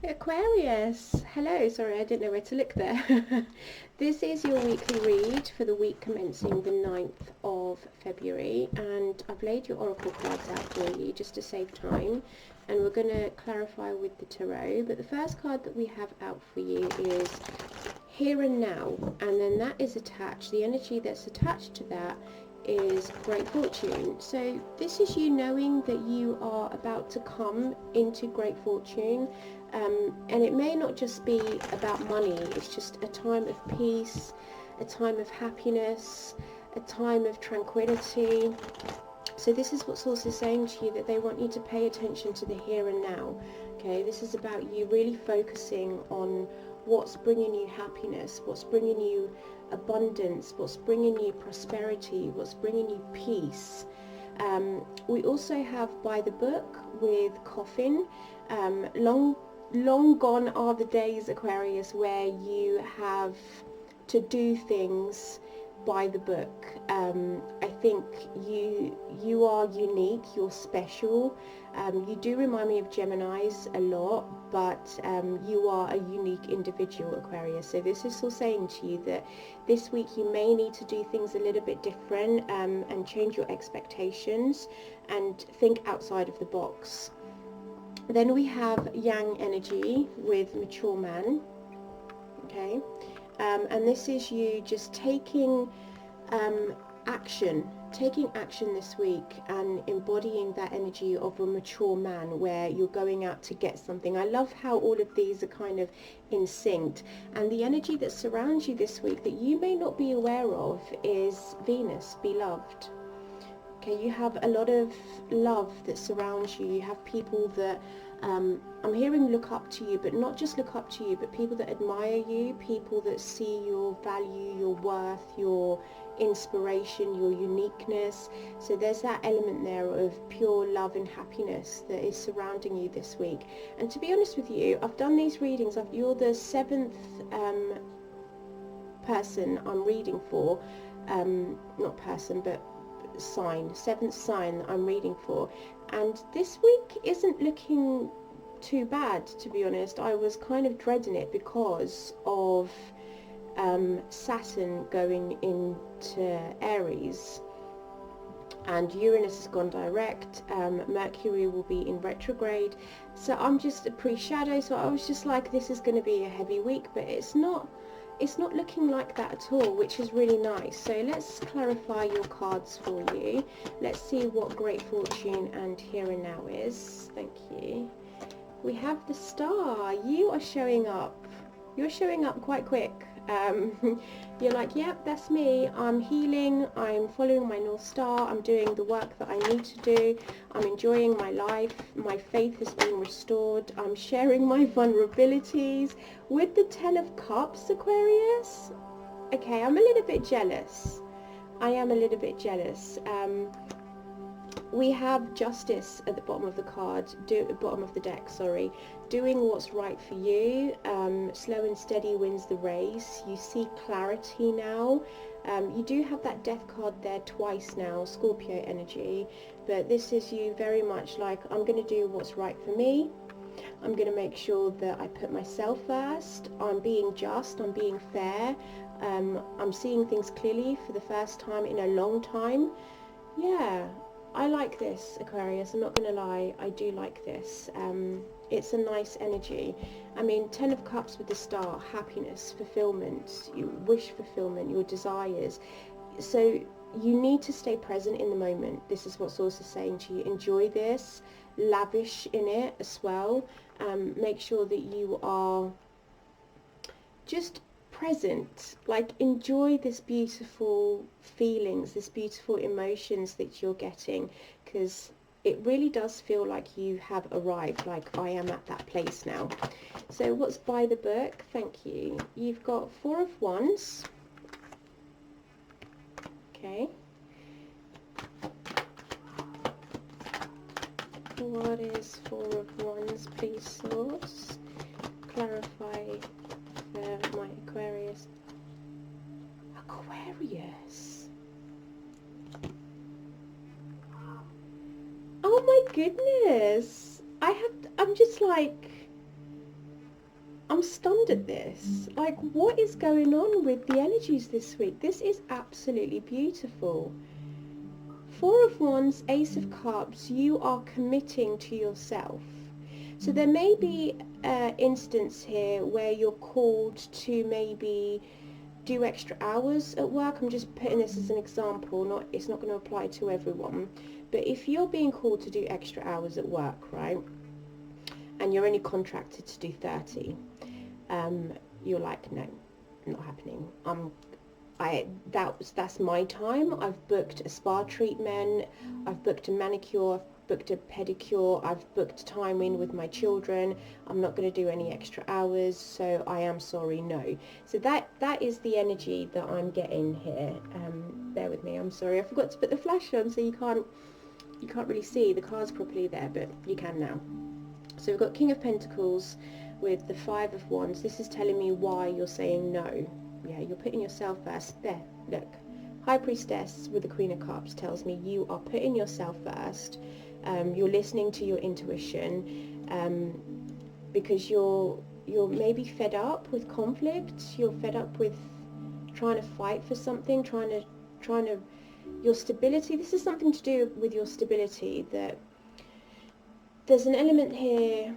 Aquarius, hello, sorry I didn't know where to look there. This is your weekly read for the week commencing the 9th of February, and I've laid your oracle cards out for you just to save time, and we're going to clarify with the tarot. But the first card that we have out for you is Here and Now, and then that is attached, the energy that's attached to that is great fortune. So this is you knowing that you are about to come into great fortune, and it may not just be about money, it's just a time of peace, a time of happiness, a time of tranquility. So this is what Source is saying to you, that they want you to pay attention to the here and now. Okay, this is about you really focusing on what's bringing you happiness, what's bringing you abundance, what's bringing you prosperity, what's bringing you peace. We also have By the Book with Coffin. Long gone are the days, Aquarius, where you have to do things by the book. I think you are unique, you're special. You do remind me of Geminis a lot, but you are a unique individual, Aquarius. So this is all saying to you that this week you may need to do things a little bit different, and change your expectations and think outside of the box. Then we have Yang energy with Mature Man. Okay, and this is you just taking taking action this week and embodying that energy of a mature man, where you're going out to get something. I love how all of these are kind of in sync, and the energy that surrounds you this week that you may not be aware of is Venus, beloved. Okay, you have a lot of love that surrounds you. You have people that I'm hearing look up to you, but not just look up to you, but people that admire you, people that see your value, your worth, your inspiration, your uniqueness. So there's that element there of pure love and happiness that is surrounding you this week. And to be honest with you, I've done these readings. You're the 7th person I'm reading for. Not person, but sign, 7th sign that I'm reading for, and this week isn't looking too bad, to be honest. I was kind of dreading it because of Saturn going into Aries, and Uranus has gone direct. Mercury will be in retrograde, so I'm just a pre-shadow, so I was just like, this is going to be a heavy week, but it's not looking like that at all, which is really nice. So let's clarify your cards for you. Let's see what great fortune and here and now is. Thank you. We have the Star. You are showing up. You're showing up quite quick. You're like, yep, that's me. I'm healing. I'm following my North Star. I'm doing the work that I need to do. I'm enjoying my life. My faith has been restored. I'm sharing my vulnerabilities. With the 10 of Cups, Aquarius. Okay, I'm a little bit jealous. I am a little bit jealous. We have Justice at the bottom of the card, bottom of the deck, sorry. Doing what's right for you. Slow and steady wins the race. You see clarity now. You do have that Death card there twice now, Scorpio energy, but this is you very much like, I'm going to do what's right for me. I'm going to make sure that I put myself first. I'm being just, I'm being fair. I'm seeing things clearly for the first time in a long time. Yeah, I like this, Aquarius. I'm not going to lie, I do like this. It's a nice energy. I mean, 10 of Cups with the Star, happiness, fulfillment, your wish fulfillment, your desires. So you need to stay present in the moment. This is what Source is saying to you. Enjoy this, lavish in it as well. Make sure that you are just present, like enjoy this beautiful feelings, this beautiful emotions that you're getting, because it really does feel like you have arrived, like I am at that place now. So what's by the book? Thank you. You've got 4 of Wands. Okay. What is 4 of Wands, please, Source? Clarify for my Aquarius. Aquarius. Oh my goodness. I'm just like, I'm stunned at this. Like, what is going on with the energies this week? This is absolutely beautiful. Four of Wands, Ace of Cups, you are committing to yourself. So there may be an instance here where you're called to maybe do extra hours at work. I'm just putting this as an example, it's not going to apply to everyone. But if you're being called to do extra hours at work, right, and you're only contracted to do 30, you're like, no, not happening. That's my time. I've booked a spa treatment, I've booked a manicure, I've booked a pedicure, I've booked time in with my children. I'm not going to do any extra hours, so I am sorry, no. So that is the energy that I'm getting here. Bear with me, I'm sorry, I forgot to put the flash on, so you can't really see the cards properly there, but you can now. So we've got King of Pentacles with the Five of Wands. This is telling me why you're saying no. Yeah, you're putting yourself first. There, look. High Priestess with the Queen of Cups tells me you are putting yourself first. You're listening to your intuition, because you're maybe fed up with conflict. You're fed up with trying to fight for something, trying to your stability. This is something to do with your stability. That there's an element here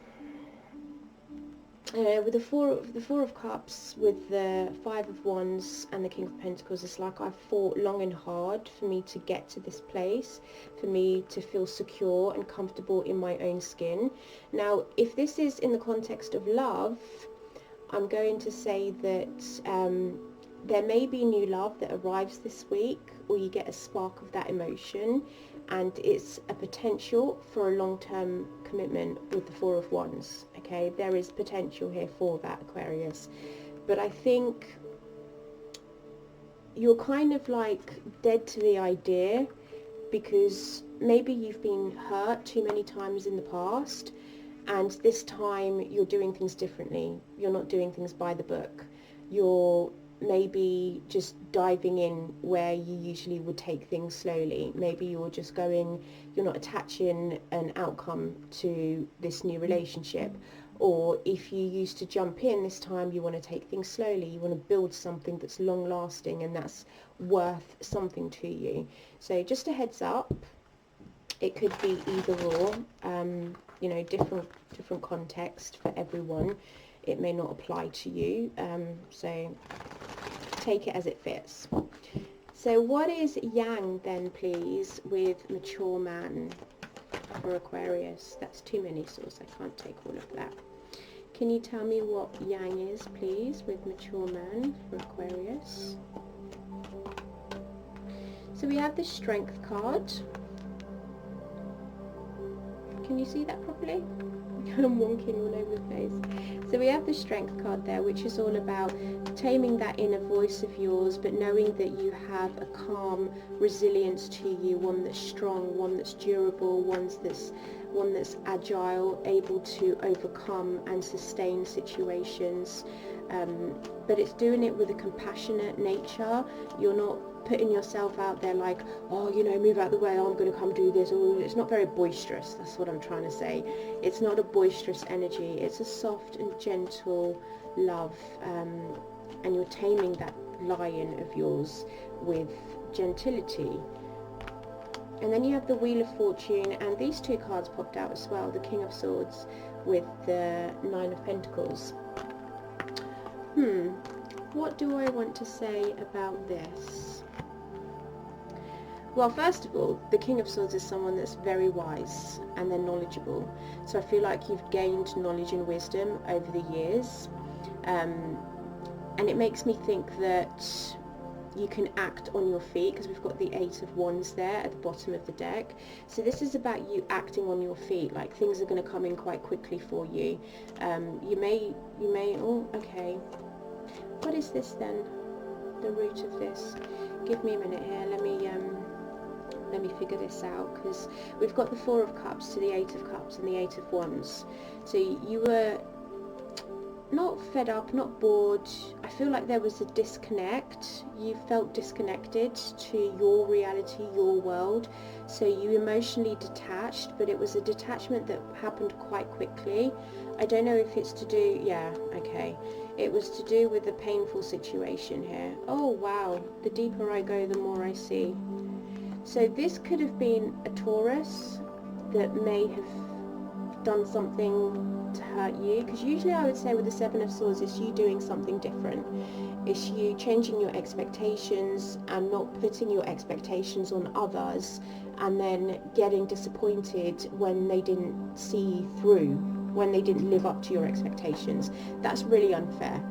with the four of Cups, with the Five of Wands and the King of Pentacles. It's like I've fought long and hard for me to get to this place, for me to feel secure and comfortable in my own skin. Now, if this is in the context of love, I'm going to say that there may be new love that arrives this week, or you get a spark of that emotion, and it's a potential for a long-term commitment with the Four of Wands. Okay, there is potential here for that, Aquarius. But I think you're kind of like dead to the idea, because maybe you've been hurt too many times in the past, and this time you're doing things differently. You're not doing things by the book. You're maybe just diving in where you usually would take things slowly. Maybe you're not attaching an outcome to this new relationship. Or if you used to jump in, this time you want to take things slowly. You want to build something that's long lasting and that's worth something to you. So just a heads up, it could be either or, different context for everyone. It may not apply to you, so take it as it fits. So what is Yang then, please, with mature man for Aquarius? That's too many swords, I can't take all of that. Can you tell me what Yang is, please, with mature man for Aquarius? So we have the Strength card. Can you see that properly? I'm wonking all over the place. So we have the Strength card there, which is all about taming that inner voice of yours, but knowing that you have a calm resilience to you, one that's strong, one that's durable, one that's agile, able to overcome and sustain situations. But it's doing it with a compassionate nature. You're not putting yourself out there like, oh, move out the way, I'm going to come do this. Or it's not very boisterous. That's what I'm trying to say. It's not a boisterous energy. It's a soft and gentle love, and you're taming that lion of yours with gentility. And then you have the Wheel of Fortune, and these two cards popped out as well, the King of Swords with the Nine of Pentacles. What do I want to say about this? Well, first of all, the King of Swords is someone that's very wise and they're knowledgeable. So I feel like you've gained knowledge and wisdom over the years. And it makes me think that you can act on your feet, because we've got the Eight of Wands there at the bottom of the deck. So this is about you acting on your feet, like things are going to come in quite quickly for you. You may, oh, okay. What is this then? The root of this? Give me a minute here, let me figure this out, because we've got the Four of Cups to the Eight of Cups and the Eight of Wands. So you were not fed up, not bored. I feel like there was a disconnect. You felt disconnected to your reality, your world. So you emotionally detached, but it was a detachment that happened quite quickly. I don't know if it's to do, yeah, okay. It was to do with the painful situation here. Oh wow, the deeper I go, the more I see. So this could have been a Taurus that may have done something to hurt you, because usually I would say with the Seven of Swords it's you doing something different. It's you changing your expectations and not putting your expectations on others and then getting disappointed when they didn't see through, when they didn't live up to your expectations. That's really unfair.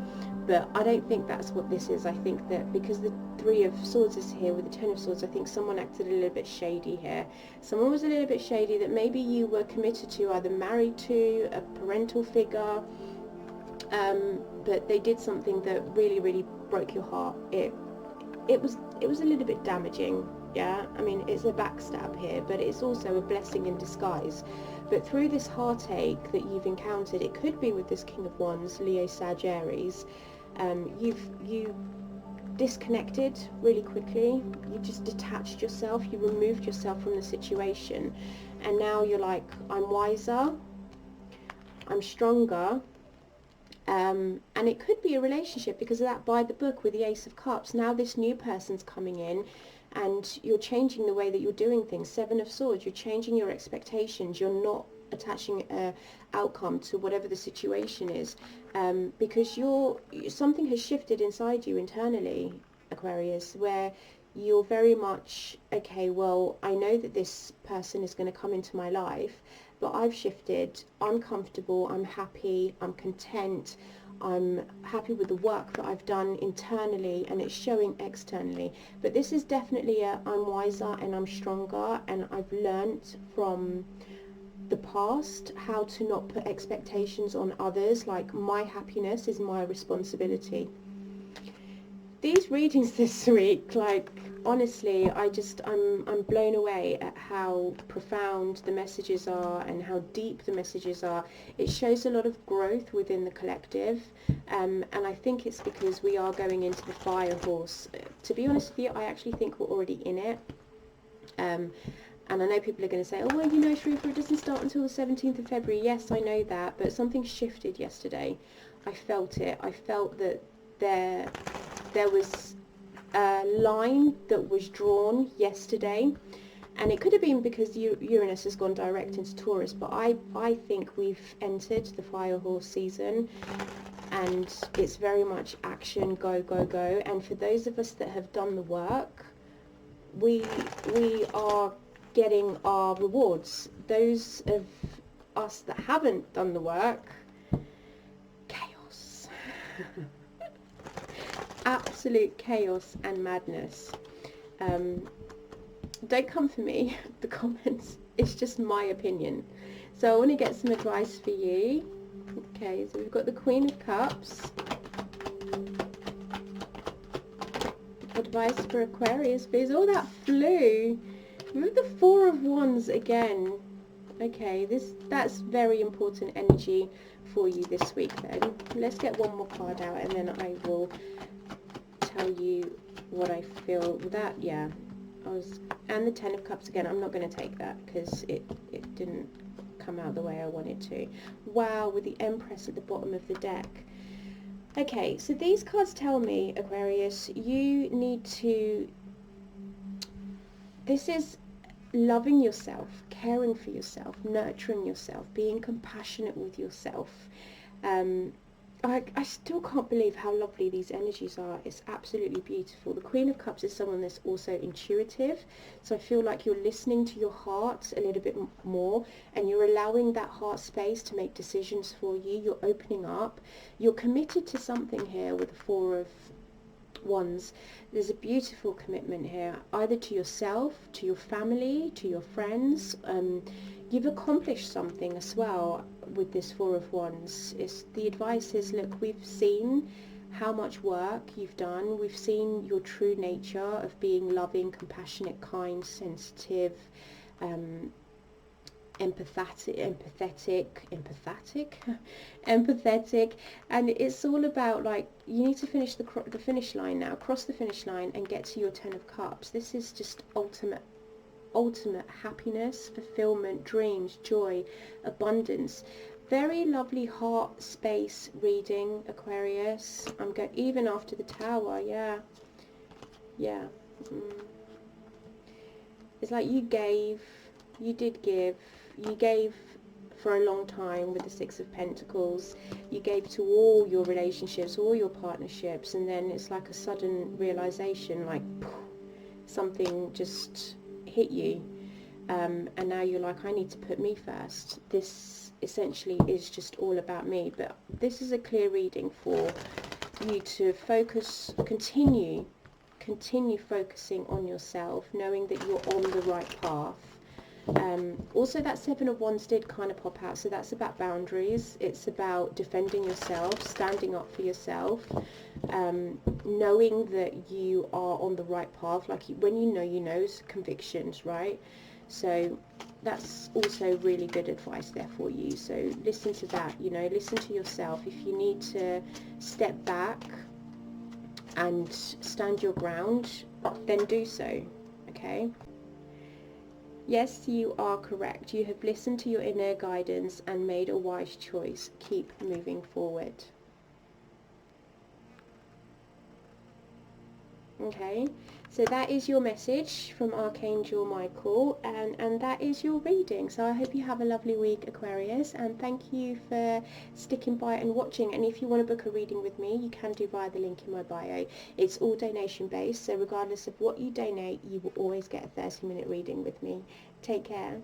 But I don't think that's what this is. I think that because the Three of Swords is here with the Ten of Swords, I think someone acted a little bit shady here. Someone was a little bit shady that maybe you were committed to, either married to, a parental figure, but they did something that really, really broke your heart. It was a little bit damaging. Yeah, I mean, it's a backstab here, but it's also a blessing in disguise. But through this heartache that you've encountered, it could be with this King of Wands, Leo, Sag, Aries, you disconnected really quickly. You just detached yourself. You removed yourself from the situation, and now you're like, I'm wiser, I'm stronger. And it could be a relationship because of that by the book with the Ace of Cups. Now this new person's coming in and you're changing the way that you're doing things. Seven of Swords, you're changing your expectations. You're not attaching an outcome to whatever the situation is, because something has shifted inside you internally, Aquarius, where you're very much, okay, well, I know that this person is going to come into my life, but I've shifted. I'm comfortable, I'm happy, I'm content, I'm happy with the work that I've done internally, and it's showing externally. But this is definitely I'm wiser and I'm stronger, and I've learnt from the past how to not put expectations on others. Like, my happiness is my responsibility. These readings this week, like, honestly, I'm blown away at how profound the messages are and how deep the messages are. It shows a lot of growth within the collective, and I think it's because we are going into the fire horse. To be honest with you, I actually think we're already in it. And I know people are going to say, oh, well, you know, Sheriffa, it doesn't start until the 17th of February. Yes, I know that, but something shifted yesterday. I felt it. I felt that there was a line that was drawn yesterday, and it could have been because Uranus has gone direct into Taurus, but I think we've entered the fire horse season, and it's very much action, go, go, go. And for those of us that have done the work, we are getting our rewards. Those of us that haven't done the work, chaos. Absolute chaos and madness. Don't come for me, the comments. It's just my opinion. So I want to get some advice for you. Okay, so we've got the Queen of Cups. Advice for Aquarius, please. Oh, that flew. With the Four of Wands again. Okay, that's very important energy for you this week then. Let's get one more card out and then I will tell you what I feel with that. Yeah, and the Ten of Cups again. I'm not going to take that because it didn't come out the way I wanted to. Wow, with the Empress at the bottom of the deck. Okay, so these cards tell me, Aquarius, you need to, this is loving yourself, caring for yourself, nurturing yourself, being compassionate with yourself. I still can't believe how lovely these energies are. It's absolutely beautiful. The Queen of Cups is someone that's also intuitive, so I feel like you're listening to your heart a little bit more, and you're allowing that heart space to make decisions for you. You're opening up. You're committed to something here with the Four of Wands. There's a beautiful commitment here, either to yourself, to your family, to your friends. You've accomplished something as well with this Four of Wands. The advice is, look, we've seen how much work you've done. We've seen your true nature of being loving, compassionate, kind, sensitive, empathetic, and it's all about, like, you need to finish the finish line now, cross the finish line and get to your 10 of Cups. This is just ultimate happiness, fulfillment, dreams, joy, abundance. Very lovely heart space reading, Aquarius. I'm going even after the Tower. Yeah. It's like you gave, you gave for a long time with the Six of Pentacles. You gave to all your relationships, all your partnerships, and then it's like a sudden realization, like something just hit you, and now you're like, I need to put me first. This essentially is just all about me. But this is a clear reading for you to focus, continue focusing on yourself, knowing that you're on the right path. Also, that Seven of Wands did kind of pop out, so that's about boundaries. It's about defending yourself, standing up for yourself, knowing that you are on the right path. Like, when you know, convictions, right? So that's also really good advice there for you. So listen to that, you know, listen to yourself. If you need to step back and stand your ground, then do so, okay? Yes, you are correct. You have listened to your inner guidance and made a wise choice. Keep moving forward. Okay, so that is your message from Archangel Michael, and that is your reading. So I hope you have a lovely week, Aquarius, and thank you for sticking by and watching. And if you want to book a reading with me, you can do via the link in my bio. It's all donation based, so regardless of what you donate, you will always get a 30-minute reading with me. Take care.